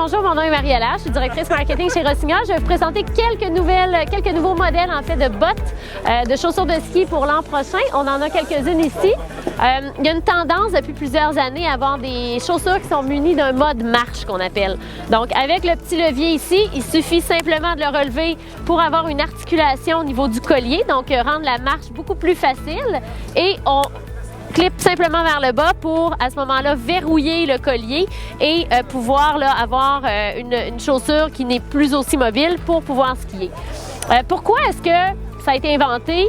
bonjour, mon nom est Mariella, je suis directrice marketing chez Rossignol. Je vais vous présenter quelques nouveaux modèles en fait de bottes, de chaussures de ski pour l'an prochain. On en a quelques-unes ici. Il y a une tendance depuis plusieurs années à avoir des chaussures qui sont munies d'un mode marche qu'on appelle. Donc avec le petit levier ici, il suffit simplement de le relever pour avoir une articulation au niveau du collier, donc rendre la marche beaucoup plus facile et on clip simplement vers le bas pour, à ce moment-là, verrouiller le collier et pouvoir là, avoir une chaussure qui n'est plus aussi mobile pour pouvoir skier. Pourquoi est-ce que ça a été inventé?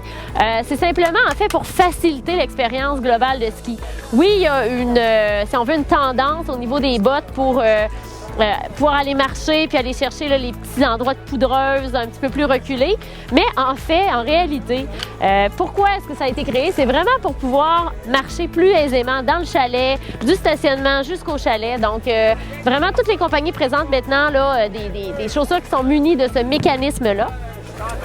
C'est simplement, en fait, pour faciliter l'expérience globale de ski. Oui, il y a si on veut, une tendance au niveau des bottes pour pouvoir aller marcher puis aller chercher là, les petits endroits de poudreuse un petit peu plus reculés. Mais en fait, en réalité, pourquoi est-ce que ça a été créé? C'est vraiment pour pouvoir marcher plus aisément dans le chalet, du stationnement jusqu'au chalet. Donc, vraiment, toutes les compagnies présentent maintenant là, des chaussures qui sont munies de ce mécanisme-là.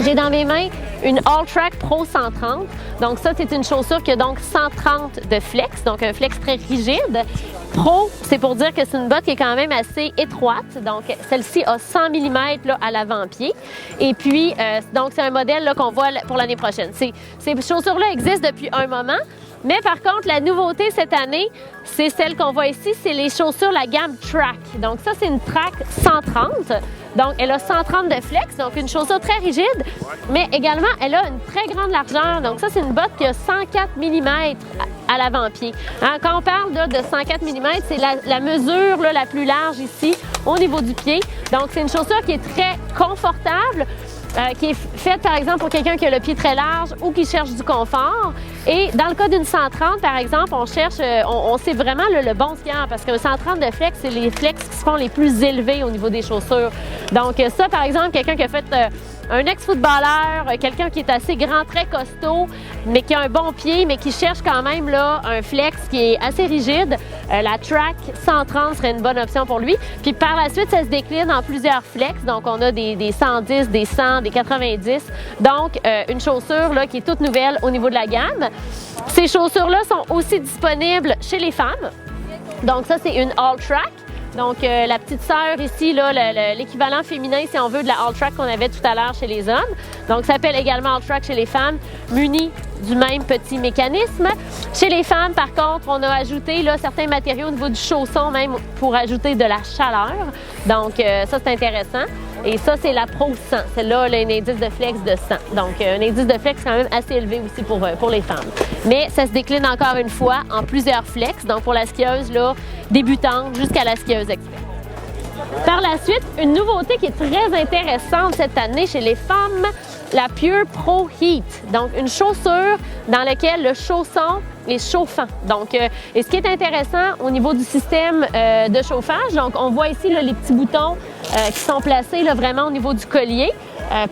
J'ai dans mes mains une All-Track Pro 130. Donc ça, c'est une chaussure qui a donc 130 de flex, donc un flex très rigide. Pro, c'est pour dire que c'est une botte qui est quand même assez étroite. Donc celle-ci a 100 mm là, à l'avant-pied. Et puis, donc c'est un modèle qu'on voit pour l'année prochaine. Ces chaussures-là existent depuis un moment. Mais par contre, la nouveauté cette année, c'est celle qu'on voit ici, c'est les chaussures, la gamme Track. Donc ça, c'est une Track 130. Donc elle a 130 de flex, donc une chaussure très rigide, mais également, elle a une très grande largeur. Donc ça, c'est une botte qui a 104 mm à l'avant-pied. Hein, quand on parle là, de 104 mm, c'est la mesure là, la plus large ici, au niveau du pied. Donc c'est une chaussure qui est très confortable, qui est faite, par exemple, pour quelqu'un qui a le pied très large ou qui cherche du confort. Et dans le cas d'une 130, par exemple, on cherche, on sait vraiment le bon skieur parce qu'un 130 de flex, c'est les flex qui se font les plus élevés au niveau des chaussures. Donc ça, par exemple, quelqu'un qui a fait un ex-footballeur, quelqu'un qui est assez grand, très costaud, mais qui a un bon pied, mais qui cherche quand même là, un flex qui est assez rigide, la Track 130 serait une bonne option pour lui. Puis par la suite, ça se décline en plusieurs flex. Donc on a des 110, des 100, des 90. Donc une chaussure là, qui est toute nouvelle au niveau de la gamme. Ces chaussures-là sont aussi disponibles chez les femmes. Donc ça, c'est une All-Track. Donc, la petite sœur ici, l'équivalent féminin, si on veut, de la All-Track qu'on avait tout à l'heure chez les hommes. Donc, ça s'appelle également All-Track chez les femmes, munie du même petit mécanisme. Chez les femmes, par contre, on a ajouté là, certains matériaux au niveau du chausson, même pour ajouter de la chaleur. Donc, ça, c'est intéressant. Et ça, c'est la Pro 100. Celle-là, elle a un indice de flex de 100. Donc, un indice de flex quand même assez élevé aussi pour les femmes. Mais ça se décline encore une fois en plusieurs flex. Donc, pour la skieuse là, débutante jusqu'à la skieuse experte. Par la suite, une nouveauté qui est très intéressante cette année chez les femmes, la Pure Pro Heat. Donc, une chaussure dans laquelle le chausson est chauffant. Donc, et ce qui est intéressant au niveau du système de chauffage, donc on voit ici là, les petits boutons qui sont placés là, vraiment au niveau du collier,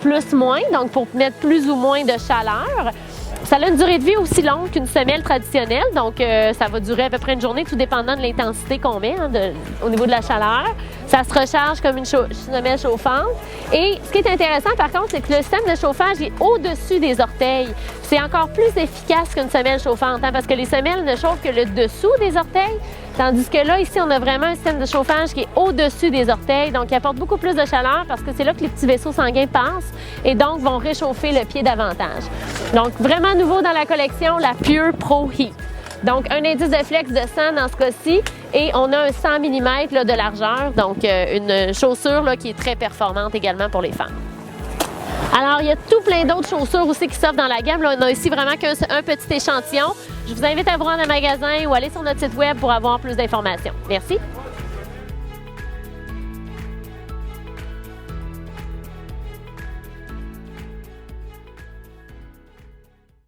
plus-moins, donc pour mettre plus ou moins de chaleur. Ça a une durée de vie aussi longue qu'une semelle traditionnelle, donc ça va durer à peu près une journée, tout dépendant de l'intensité qu'on met au niveau de la chaleur. Ça se recharge comme une semelle chauffante. Et ce qui est intéressant, par contre, c'est que le système de chauffage est au-dessus des orteils. C'est encore plus efficace qu'une semelle chauffante, hein, parce que les semelles ne chauffent que le dessous des orteils, tandis que là, ici, on a vraiment un système de chauffage qui est au-dessus des orteils, donc il apporte beaucoup plus de chaleur parce que c'est là que les petits vaisseaux sanguins passent et donc vont réchauffer le pied davantage. Donc, vraiment nouveau dans la collection, la Pure Pro Heat. Donc, un indice de flex de 100 dans ce cas-ci et on a un 100 mm là, de largeur, donc une chaussure là, qui est très performante également pour les femmes. Alors, il y a tout plein d'autres chaussures aussi qui s'offrent dans la gamme. Là, on a ici vraiment qu'un petit échantillon. Je vous invite à vous rendre au magasin ou aller sur notre site web pour avoir plus d'informations. Merci!